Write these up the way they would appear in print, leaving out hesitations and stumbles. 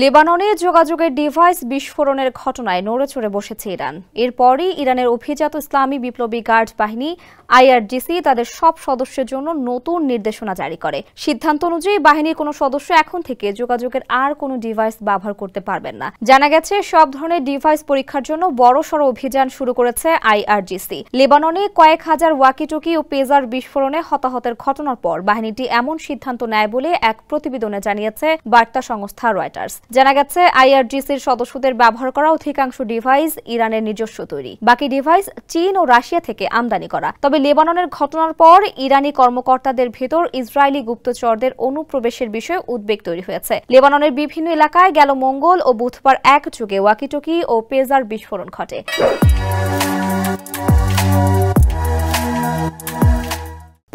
লেবাননে যোগাযোগের ডিভাইস বিস্ফোরণের ঘটনায় নড়েচড়ে বসেছে ইরান। এরপরই ইরানের অভিজাত ইসলামী বিপ্লবী গার্ড বাহিনী আইআরজিসি তাদের সব সদস্যের জন্য নতুন নির্দেশনা জারি করে। সিদ্ধান্ত অনুযায়ী বাহিনীর কোনো সদস্য এখন থেকে যোগাযোগের আর কোনো ডিভাইস ব্যবহার করতে পারবেন না। জানা গেছে, সব ধরনের ডিভাইস পরীক্ষার জন্য বড়সড় অভিযান শুরু করেছে আইআরজিসি। লেবাননে কয়েক হাজার ওয়াকিটকি ও পেজার বিস্ফোরণে হতাহতের ঘটনার পর বাহিনীটি এমন সিদ্ধান্ত নেয় বলে এক প্রতিবেদনে জানিয়েছে বার্তা সংস্থা রয়টার্স। জানা গেছে, আইআরজিসির সদস্যদের ব্যবহার করা অধিকাংশ ডিভাইস ইরানের নিজস্ব তৈরি, বাকি ডিভাইস চীন ও রাশিয়া থেকে আমদানি করা। তবে লেবাননের ঘটনার পর ইরানি কর্মকর্তাদের ভেতর ইসরায়েলি গুপ্তচরদের অনুপ্রবেশের বিষয়ে উদ্বেগ তৈরি হয়েছে। লেবাননের বিভিন্ন এলাকায় গেল মঙ্গল ও বুধবার একযোগে ওয়াকিটকি ও পেজার বিস্ফোরণ ঘটে।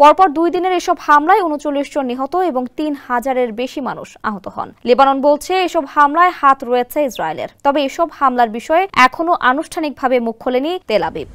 পরপর 2 দিনের এসব হামলায় 39 জন নিহত এবং 3000-এর বেশি মানুষ আহত হন। লেবানন বলছে, এসব হামলায় হাত রয়েছে ইসরায়েলের। তবে এসব হামলার বিষয়ে এখনো আনুষ্ঠানিকভাবে মুখ খোলেনি তেল আবিব।